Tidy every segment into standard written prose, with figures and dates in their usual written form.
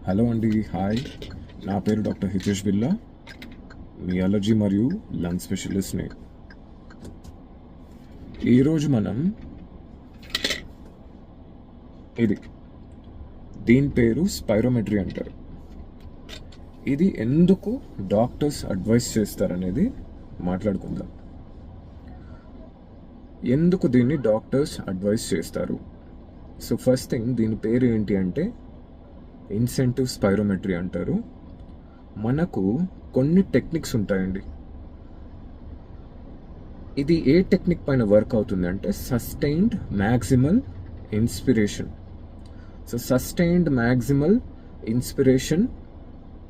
Hello అండి, hi. నా పేరు డాక్టర్ హితేష్ బిల్లా, మీ అలర్జీ మరియు లంగ్ స్పెషలిస్ట్ని. ఈరోజు మనం దీని పేరు స్పైరోమెట్రీ అంటారు. ఇది ఎందుకు డాక్టర్స్ అడ్వైస్ చేస్తారనేది మాట్లాడుకుందాం. ఎందుకు దీన్ని డాక్టర్స్ అడ్వైస్ చేస్తారు? సో ఫస్ట్ థింగ్, దీని పేరు ఏంటి అంటే ఇన్సెంటివ్ స్పైరోమెట్రీ అంటారు. మనకు కొన్ని టెక్నిక్స్ ఉంటాయండి. ఇది ఏ టెక్నిక్ పైన వర్క్ అవుతుంది అంటే sustained maximal inspiration. So sustained maximal inspiration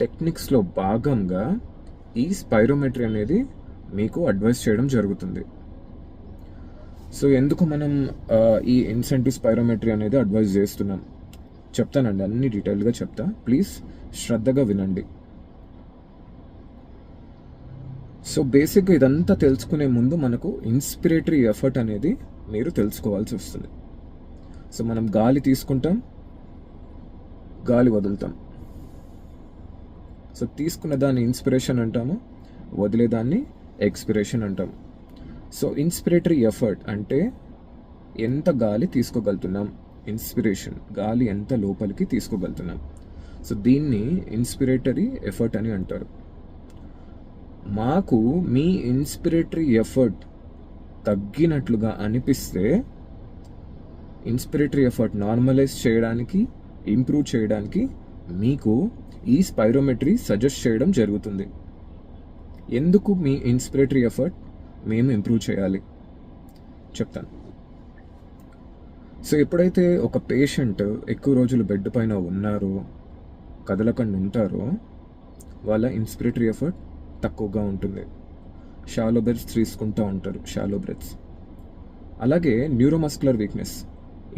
టెక్నిక్స్లో భాగంగా ఈ స్పైరోమెట్రీ అనేది మీకు అడ్వైస్ చేయడం జరుగుతుంది. సో ఎందుకు మనం ఈ ఇన్సెంటివ్ స్పైరోమెట్రీ అనేది అడ్వైస్ చేస్తున్నాం చెప్తానండి, అన్ని డీటెయిల్గా చెప్తా, ప్లీజ్ శ్రద్ధగా వినండి. సో బేసిక్గా ఇదంతా తెలుసుకునే ముందు మనకు ఇన్స్పిరేటరీ ఎఫర్ట్ అనేది మీరు తెలుసుకోవాల్సి వస్తుంది. సో మనం గాలి తీసుకుంటాం, గాలి వదులుతాం. సో తీసుకున్న దాన్ని ఇన్స్పిరేషన్ అంటాము, వదిలేదాన్ని ఎక్స్పిరేషన్ అంటాము. సో ఇన్స్పిరేటరీ ఎఫర్ట్ అంటే ఎంత గాలి తీసుకోగలుగుతున్నాం, ఇన్స్పిరేషన్ గాలి ఎంత లోపలికి తీసుకోగలుగుతున్నాం. సో దీన్ని ఇన్స్పిరేటరీ ఎఫర్ట్ అని అంటారు. మాకు మీ ఇన్స్పిరేటరీ ఎఫర్ట్ తగ్గినట్లుగా అనిపిస్తే ఇన్స్పిరేటరీ ఎఫర్ట్ నార్మలైజ్ చేయడానికి, ఇంప్రూవ్ చేయడానికి మీకు ఈ స్పైరోమెట్రీ సజెస్ట్ చేయడం జరుగుతుంది. ఎందుకు మీ ఇన్స్పిరేటరీ ఎఫర్ట్ మేము ఇంప్రూవ్ చేయాలి చెప్తాను. సో ఎప్పుడైతే ఒక పేషెంట్ ఎక్కువ రోజులు బెడ్ పైన ఉన్నారో, కదలకుండా ఉంటారో, వాళ్ళ ఇన్స్పిరేటరీ ఎఫర్ట్ తక్కువగా ఉంటుంది. షాలో బ్రెత్స్ తీసుకుంటూ ఉంటారు, షాలో బ్రెత్స్. అలాగే న్యూరోమస్కులర్ వీక్నెస్,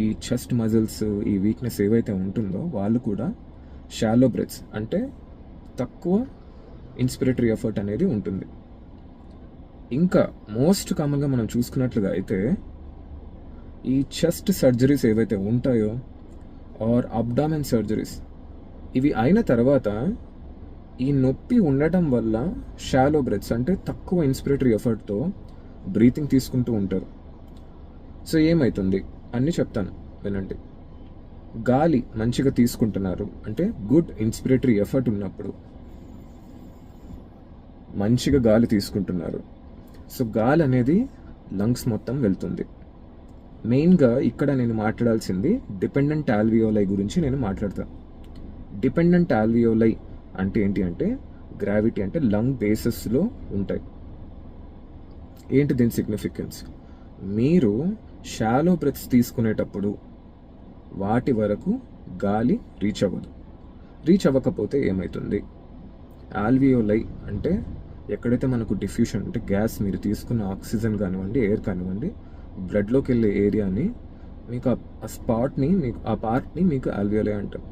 ఈ చెస్ట్ మజిల్స్ ఈ వీక్నెస్ ఏవైతే ఉంటుందో వాళ్ళు కూడా షాలో బ్రెత్స్ అంటే తక్కువ ఇన్స్పిరేటరీ ఎఫర్ట్ అనేది ఉంటుంది. ఇంకా మోస్ట్ కామన్గా మనం చూసుకున్నట్లుగా అయితే ఈ చెస్ట్ సర్జరీస్ ఏవైతే ఉంటాయో ఆర్ అబ్డామెన్ సర్జరీస్, ఇవి అయిన తర్వాత ఈ నొప్పి ఉండటం వల్ల షాలో బ్రెత్స్ అంటే తక్కువ ఇన్స్పిరేటరీ ఎఫర్ట్తో బ్రీతింగ్ తీసుకుంటూ ఉంటారు. సో ఏమవుతుంది అన్నీ చెప్తాను వినండి. గాలి మంచిగా తీసుకుంటున్నారు అంటే గుడ్ ఇన్స్పిరేటరీ ఎఫర్ట్ ఉన్నప్పుడు మంచిగా గాలి తీసుకుంటున్నారు. సో గాలి అనేది లంగ్స్ మొత్తం వెళ్తుంది. మెయిన్గా ఇక్కడ నేను మాట్లాడాల్సింది డిపెండెంట్ ఆల్వియోలై గురించి నేను మాట్లాడతాను. డిపెండెంట్ ఆల్వియోలై అంటే ఏంటి అంటే గ్రావిటీ అంటే లంగ్ బేసెస్లో ఉంటాయి. ఏంటి దీని సిగ్నిఫికెన్స్? మీరు షాలో బ్రెత్స్ తీసుకునేటప్పుడు వాటి వరకు గాలి రీచ్ అవ్వదు. రీచ్ అవ్వకపోతే ఏమవుతుంది? ఆల్వియోలై అంటే ఎక్కడైతే మనకు డిఫ్యూషన్ అంటే గ్యాస్, మీరు తీసుకున్న ఆక్సిజన్ కానివ్వండి, ఎయిర్ కానివ్వండి, బ్లడ్లోకి వెళ్ళే ఏరియాని మీకు ఆ స్పాట్ని మీకు ఆ పార్ట్ని మీకు ఆల్వియోలై అంటాం.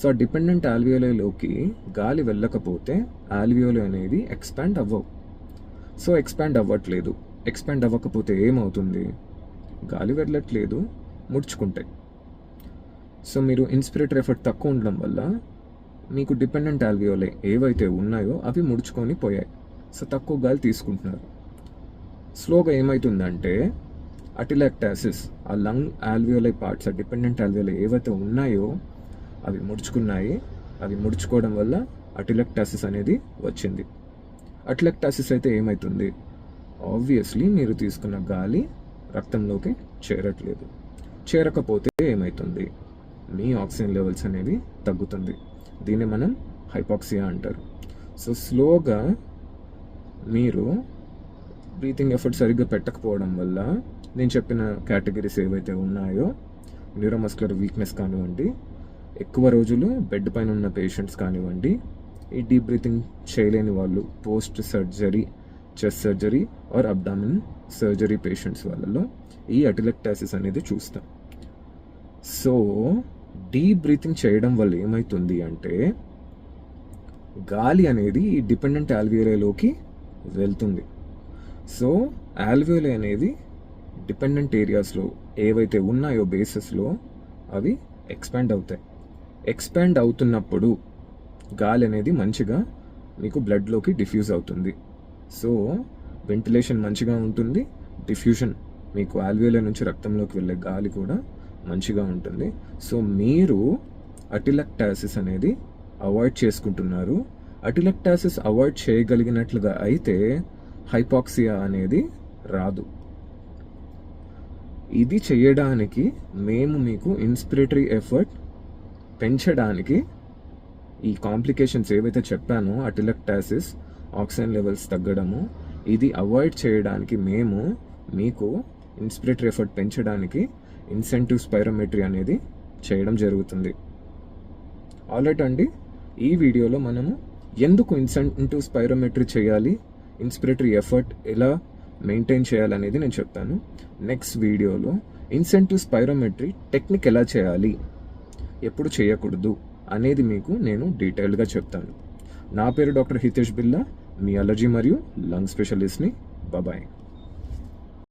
సో ఆ డిపెండెంట్ ఆల్వియోలైలోకి గాలి వెళ్ళకపోతే ఆల్వియోలై అనేది ఎక్స్పాండ్ అవ్వవు. సో ఎక్స్పాండ్ అవ్వట్లేదు. ఎక్స్పాండ్ అవ్వకపోతే ఏమవుతుంది? గాలి వెళ్ళట్లేదు, ముడుచుకుంటాయి. సో మీరు ఇన్స్పిరేటరీ ఎఫర్ట్ తక్కువ ఉండడం వల్ల మీకు డిపెండెంట్ ఆల్వియోలై ఏవైతే ఉన్నాయో అవి ముడుచుకొని పోయాయి. సో తక్కువ గాలి తీసుకుంటున్నారు. స్లోగా ఏమవుతుందంటే అటిలాక్టాసిస్, ఆ లంగ్ ఆల్వియోలై పార్ట్స్, ఆ డిపెండెంట్ ఆల్వియోలై ఏవైతే ఉన్నాయో అవి ముడుచుకున్నాయి. అవి ముడుచుకోవడం వల్ల అటిలాక్టాసిస్ అనేది వచ్చింది. అటిలాక్టాసిస్ అయితే ఏమవుతుంది? ఆబ్వియస్లీ మీరు తీసుకున్న గాలి రక్తంలోకి చేరట్లేదు. చేరకపోతే ఏమవుతుంది? మీ ఆక్సిజన్ లెవెల్స్ అనేవి తగ్గుతుంది. దీన్ని మనం హైపాక్సియా అంటారు. సో స్లోగా మీరు బ్రీతింగ్ ఎఫర్ట్ సరిగ్గా పెట్టకపోవడం వల్ల నేను చెప్పిన కేటగిరీస్ ఏవైతే ఉన్నాయో, న్యూరోమస్కులర్ వీక్నెస్ కానివ్వండి, ఎక్కువ రోజులు బెడ్ పైన ఉన్న పేషెంట్స్ కానివ్వండి, ఈ డీప్ బ్రీతింగ్ చేయలేని వాళ్ళు, post surgery chest surgery or abdomen surgery patients వాళ్ళలో ఈ అటిలాక్టాసిస్ అనేది చూస్తాం. సో డీప్ బ్రీతింగ్ చేయడం వల్ల ఏమవుతుంది అంటే గాలి అనేది ఈ డిపెండెంట్ ఆల్వియోలైలోకి వెళ్తుంది. సో ఆల్వియోలై అనేది డిపెండెంట్ ఏరియాస్లో ఏవైతే ఉన్నాయో బేసెస్లో అవి ఎక్స్పాండ్ అవుతాయి. ఎక్స్పాండ్ అవుతున్నప్పుడు గాలి అనేది మంచిగా మీకు బ్లడ్లోకి డిఫ్యూజ్ అవుతుంది. సో వెంటిలేషన్ మంచిగా ఉంటుంది, డిఫ్యూషన్ మీకు ఆల్వియోల నుంచి రక్తంలోకి వెళ్ళే గాలి కూడా మంచిగా ఉంటుంది. సో మీరు అటిలెక్టాసిస్ అనేది అవాయిడ్ చేసుకుంటున్నారు. అటిలెక్టాసిస్ అవాయిడ్ చేయగలిగినట్లుగా అయితే హైపాక్సియా అనేది రాదు. ఇది చేయడానికి మేము మీకు ఇన్స్పిరేటరీ ఎఫర్ట్ పెంచడానికి ఈ కాంప్లికేషన్స్ ఏవైతే చెప్పానో, అటిలెక్టాసిస్, ఆక్సిజన్ లెవెల్స్ తగ్గడము, ఇది అవాయిడ్ చేయడానికి మేము మీకు ఇన్స్పిరేటరీ ఎఫర్ట్ పెంచడానికి ఇన్సెంటివ్ స్పైరోమెట్రీ అనేది చేయడం జరుగుతుంది. ఆల్రైట్ అండి, ఈ వీడియోలో మనము ఎందుకు ఇన్సెంటివ్ స్పైరోమెట్రీ చేయాలి, ఇన్స్పిరేటరీ ఎఫర్ట్ ఎలా మెయింటైన్ చేయాలనేది నేను చెప్తాను. నెక్స్ట్ వీడియోలో ఇన్సెంటివ్ స్పైరోమెట్రీ టెక్నిక్ ఎలా చేయాలి, ఎప్పుడు చేయకూడదు అనేది మీకు నేను డీటెయిల్డ్గా చెప్తాను. నా పేరు డాక్టర్ హితేష్ బిల్లా, మీ అలర్జీ మరియు లంగ్ స్పెషలిస్ట్ని. బాయ్.